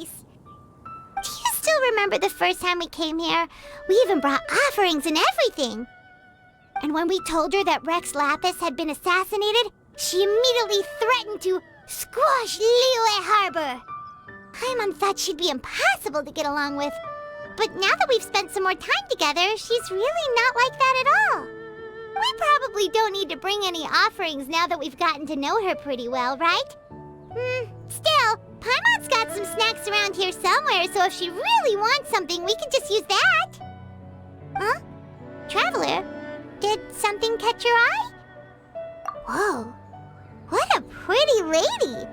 nice! Do you still remember the first time we came here? We even brought offerings and everything! And when we told her that Rex Lapis had been assassinated, she immediately threatened to squash Liyue Harbor! Paimon thought she'd be impossible to get along with. But now that we've spent some more time together, she's really not like that at all. We probably don't need to bring any offerings now that we've gotten to know her pretty well, right? Still, Paimon's got some snacks around here somewhere, so if she really wants something, we can just use that. Huh? Traveler, did something catch your eye? Whoa, what a pretty lady!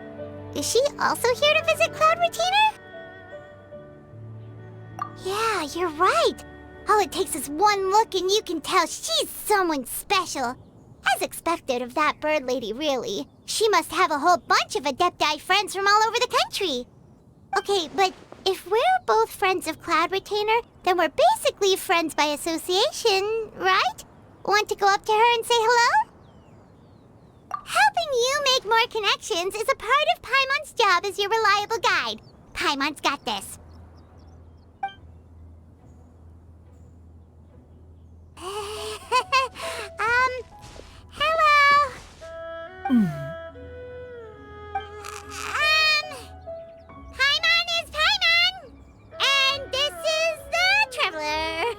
Is she also here to visit Cloud Retainer? Yeah, you're right. All it takes is one look and you can tell she's someone special. As expected of that bird lady, really. She must have a whole bunch of Adepti friends from all over the country. Okay, but if we're both friends of Cloud Retainer, then we're basically friends by association, right? Want to go up to her and say hello? Helping you make more connections is a part of Paimon's job as your reliable guide. Paimon's got this. Hello? Paimon is Paimon! And this is the Traveler.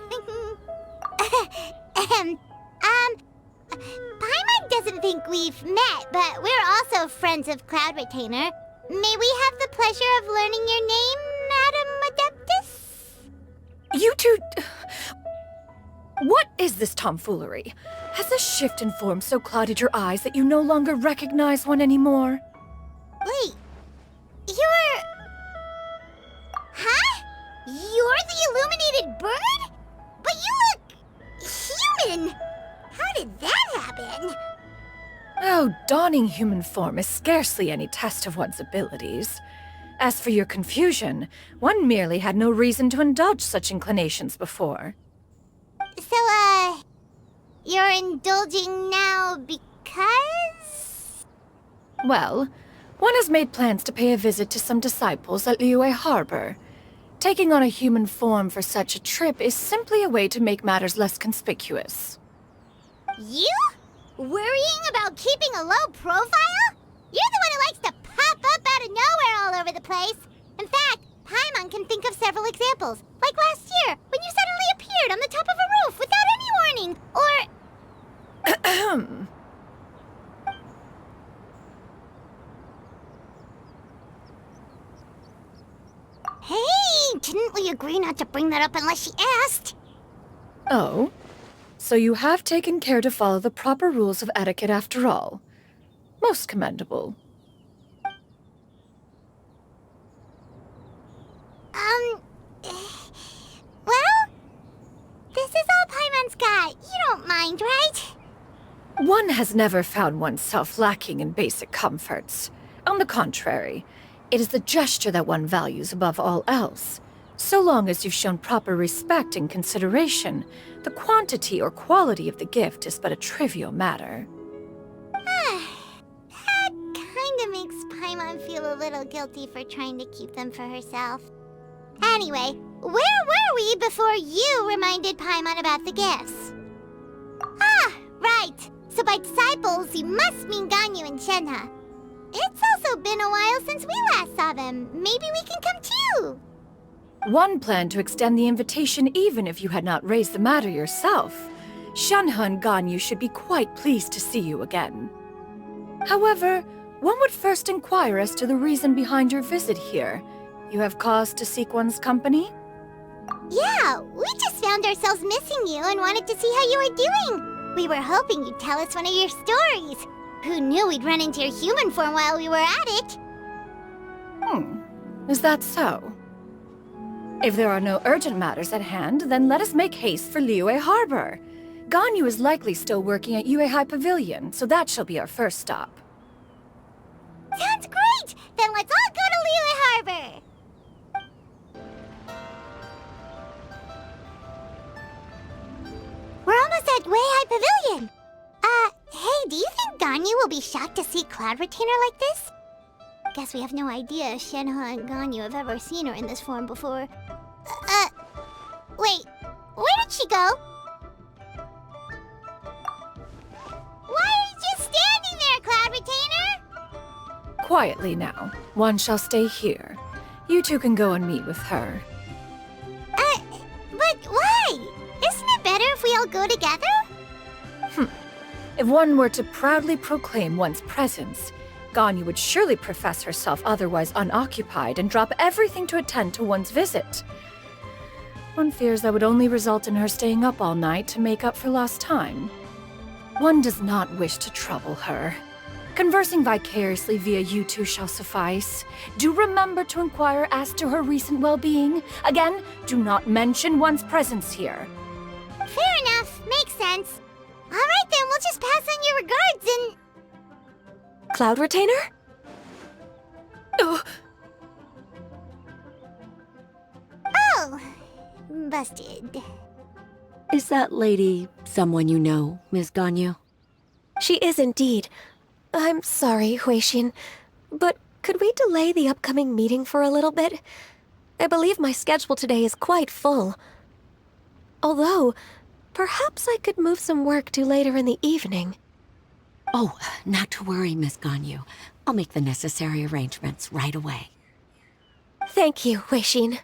Paimon doesn't think we've met, but we're also friends of Cloud Retainer. May we have the pleasure of learning your name, Madam Adeptus? You two... What is this tomfoolery? Has the shift in form so clouded your eyes that you no longer recognize one anymore? Wait, you're... Huh? You're the illuminated bird? But you look... human! How did that happen? Oh, donning human form is scarcely any test of one's abilities. As for your confusion, one merely had no reason to indulge such inclinations before. So, you're indulging now because? Well, one has made plans to pay a visit to some disciples at Liyue Harbor. Taking on a human form for such a trip is simply a way to make matters less conspicuous. You? Worrying about keeping a low profile? You're the one who likes to pop up out of nowhere all over the place. In fact, Paimon can think of several examples. Like last year, when you suddenly appeared on the top of a roof without any warning, or... Hey, didn't we agree not to bring that up unless she asked? Oh? So you have taken care to follow the proper rules of etiquette after all. Most commendable. Well, this is all Paimon's got. You don't mind, right? One has never found oneself lacking in basic comforts. On the contrary, it is the gesture that one values above all else. So long as you've shown proper respect and consideration, the quantity or quality of the gift is but a trivial matter. That kinda makes Paimon feel a little guilty for trying to keep them for herself. Anyway, where were we before you reminded Paimon about the gifts? Ah, right. So by disciples, you must mean Ganyu and Shenhe. It's also been a while since we last saw them. Maybe we can come too. One planned to extend the invitation even if you had not raised the matter yourself. Shenhe and Ganyu should be quite pleased to see you again. However, one would first inquire as to the reason behind your visit here. You have cause to seek one's company? Yeah, we just found ourselves missing you and wanted to see how you were doing. We were hoping you'd tell us one of your stories. Who knew we'd run into your human form while we were at it? Is that so? If there are no urgent matters at hand, then let us make haste for Liyue Harbor. Ganyu is likely still working at Yuehai Pavilion, so that shall be our first stop. Sounds great! Then let's all go to Liyue Harbor! We're almost at Yuehai Pavilion! Hey, do you think Ganyu will be shocked to see Cloud Retainer like this? Guess we have no idea if Shenhe and Ganyu have ever seen her in this form before. Wait, where did she go? Why are you just standing there, Cloud Retainer? Quietly now. One shall stay here. You two can go and meet with her. But why? Isn't it better if we all go together? If one were to proudly proclaim one's presence, Ganyu would surely profess herself otherwise unoccupied and drop everything to attend to one's visit. One fears that would only result in her staying up all night to make up for lost time. One does not wish to trouble her. Conversing vicariously via you two shall suffice. Do remember to inquire as to her recent well-being. Again, do not mention one's presence here. Fair enough, makes sense. Alright then, we'll just pass on your regards and... Cloud Retainer? Oh, Oh, busted. Is that lady someone you know, Miss Ganyu? She is indeed. I'm sorry, Huixin, but could we delay the upcoming meeting for a little bit? I believe my schedule today is quite full. Although, perhaps I could move some work to later in the evening. Oh, not to worry, Miss Ganyu. I'll make the necessary arrangements right away. Thank you, Huixin.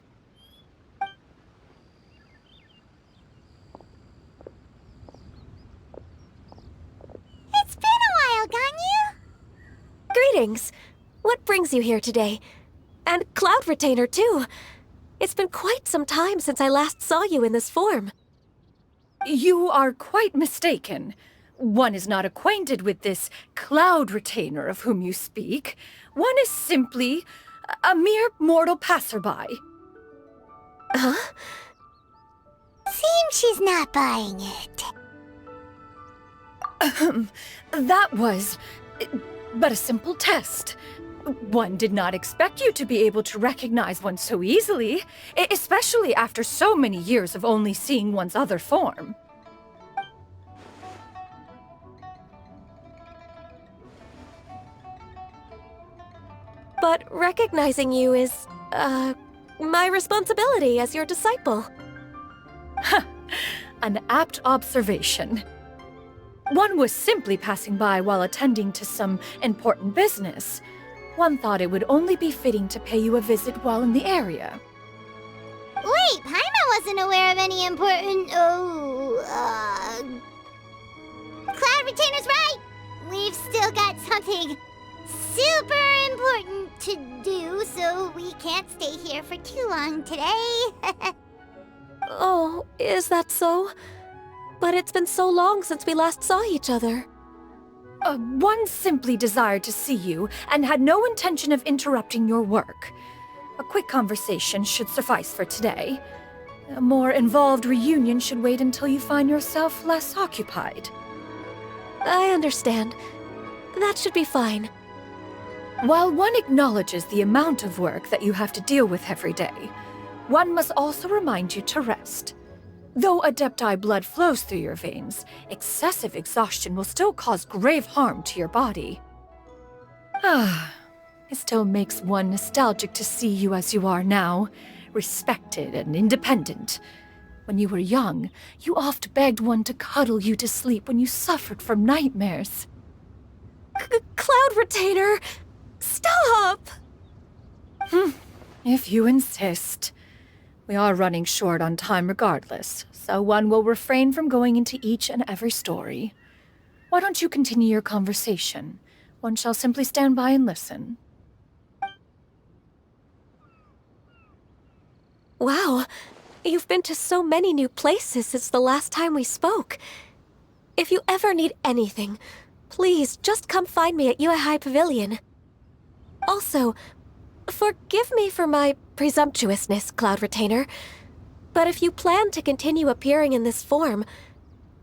It's been a while, Ganyu. Greetings. What brings you here today? And Cloud Retainer, too. It's been quite some time since I last saw you in this form. you are quite mistaken. One is not acquainted with this Cloud Retainer of whom you speak. One is simply a mere mortal passerby. Huh? Seems she's not buying it. That was but a simple test. One did not expect you to be able to recognize one so easily, especially after so many years of only seeing one's other form. But recognizing you is, my responsibility as your disciple. An apt observation. One was simply passing by while attending to some important business. One thought it would only be fitting to pay you a visit while in the area. Wait, Paimon wasn't aware of any important... Cloud Retainer's right! We've still got something super important to do, so we can't stay here for too long today. Oh, is that so? But it's been so long since we last saw each other. One simply desired to see you and had no intention of interrupting your work. A quick conversation should suffice for today. A more involved reunion should wait until you find yourself less occupied. I understand. That should be fine. While one acknowledges the amount of work that you have to deal with every day, one must also remind you to rest. Though Adepti blood flows through your veins, excessive exhaustion will still cause grave harm to your body. It still makes one nostalgic to see you as you are now, respected and independent. When you were young, you oft begged one to cuddle you to sleep when you suffered from nightmares. Cloud Retainer! Stop! If you insist. We are running short on time regardless, so one will refrain from going into each and every story. Why don't you continue your conversation? One shall simply stand by and listen. Wow, you've been to so many new places since the last time we spoke. If you ever need anything, please just come find me at Uehai Pavilion. Also, forgive me for my presumptuousness, Cloud Retainer, but if you plan to continue appearing in this form,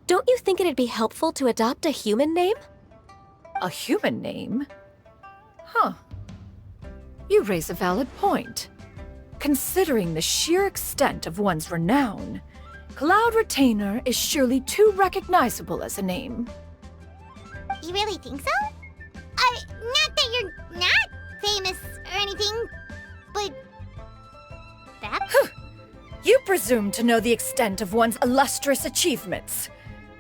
don't you think it'd be helpful to adopt a human name? A human name? Huh. You raise a valid point. Considering the sheer extent of one's renown, Cloud Retainer is surely too recognizable as a name. You really think so? Not that you're not famous or anything, but... that? You presume to know the extent of one's illustrious achievements.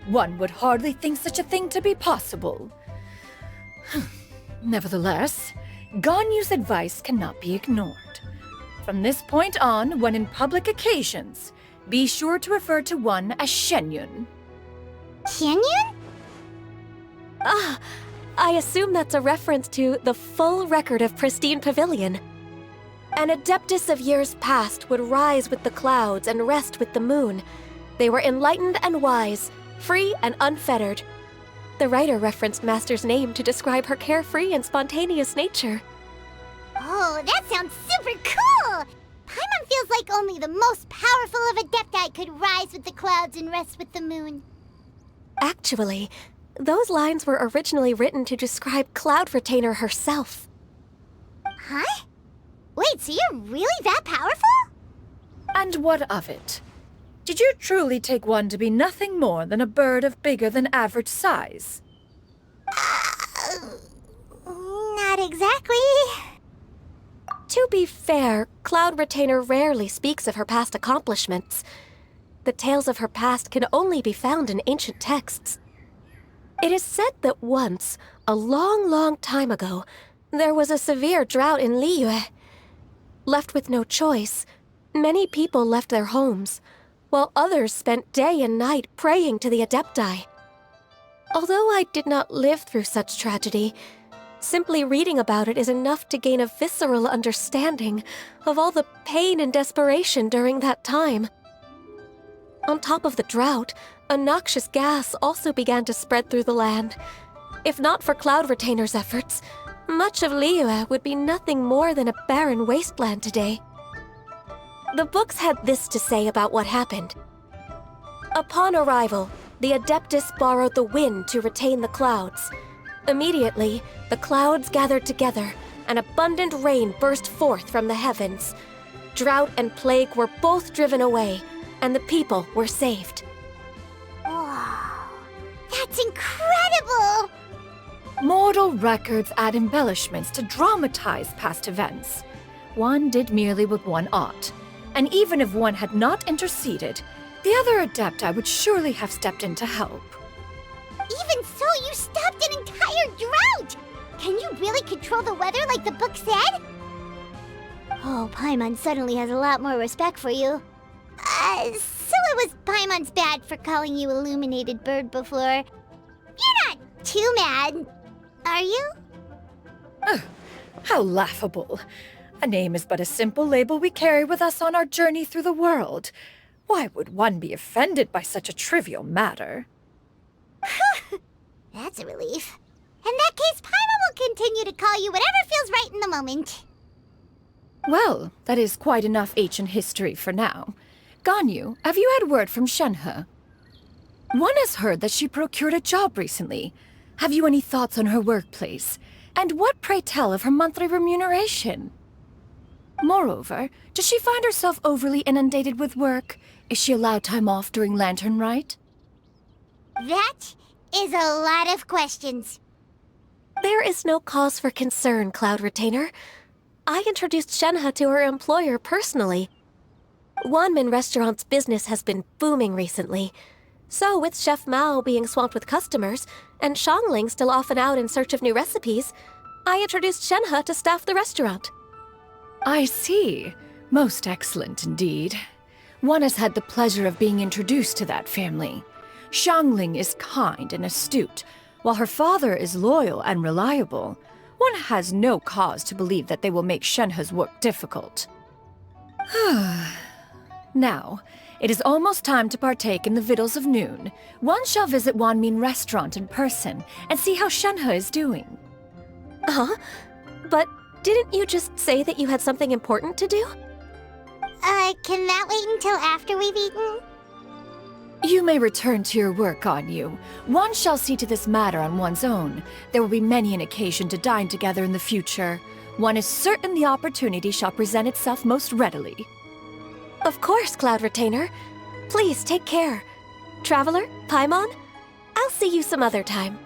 One would hardly think such a thing to be possible. Nevertheless, Ganyu's advice cannot be ignored. From this point on, when in public occasions, be sure to refer to one as Xianyun. Xianyun? Ah, I assume that's a reference to the full record of Pristine Pavilion. An adeptus of years past would rise with the clouds and rest with the moon. They were enlightened and wise, free and unfettered. The writer referenced Master's name to describe her carefree and spontaneous nature. Oh, that sounds super cool! Paimon feels like only the most powerful of Adepti could rise with the clouds and rest with the moon. Actually, those lines were originally written to describe Cloud Retainer herself. Huh? Wait, so you're really that powerful? And what of it? Did you truly take one to be nothing more than a bird of bigger than average size? Not exactly. To be fair, Cloud Retainer rarely speaks of her past accomplishments. The tales of her past can only be found in ancient texts. It is said that once, a long, long time ago, there was a severe drought in Liyue. Left with no choice, many people left their homes, while others spent day and night praying to the Adepti. Although I did not live through such tragedy, simply reading about it is enough to gain a visceral understanding of all the pain and desperation during that time. On top of the drought, a noxious gas also began to spread through the land. If not for Cloud Retainer's efforts, much of Liyue would be nothing more than a barren wasteland today. The books had this to say about what happened. Upon arrival, the Adeptus borrowed the wind to retain the clouds. Immediately, the clouds gathered together, and abundant rain burst forth from the heavens. Drought and plague were both driven away, and the people were saved. Wow, that's incredible! Mortal records add embellishments to dramatize past events. One did merely what one ought, and even if one had not interceded, the other Adepti would surely have stepped in to help. Even so, you stopped an entire drought! Can you really control the weather like the book said? Oh, Paimon suddenly has a lot more respect for you. So it was Paimon's bad for calling you Illuminated Bird before. You're not too mad, are you? How laughable. A name is but a simple label we carry with us on our journey through the world. Why would one be offended by such a trivial matter? That's a relief. In that case, Paimon will continue to call you whatever feels right in the moment. Well, that is quite enough ancient history for now. Ganyu, have you had word from Shenhe? One has heard that she procured a job recently. Have you any thoughts on her workplace? And what, pray tell, of her monthly remuneration? Moreover, does she find herself overly inundated with work? Is she allowed time off during Lantern Rite? That is a lot of questions. There is no cause for concern, Cloud Retainer. I introduced Shenhe to her employer personally. Wanmin Restaurant's business has been booming recently. So with Chef Mao being swamped with customers, and Xiangling still off and out in search of new recipes, I introduced Shenhe to staff the restaurant. I see. Most excellent indeed. One has had the pleasure of being introduced to that family. Xiangling is kind and astute, while her father is loyal and reliable. One has no cause to believe that they will make Shenhe's work difficult. Now, it is almost time to partake in the victuals of noon. One shall visit Wanmin Restaurant in person and see how Shenhe is doing. Huh? But didn't you just say that you had something important to do? Can that wait until after we've eaten? You may return to your work, Ganyu. One shall see to this matter on one's own. There will be many an occasion to dine together in the future. One is certain the opportunity shall present itself most readily. Of course, Cloud Retainer. Please take care. Traveler, Paimon, I'll see you some other time.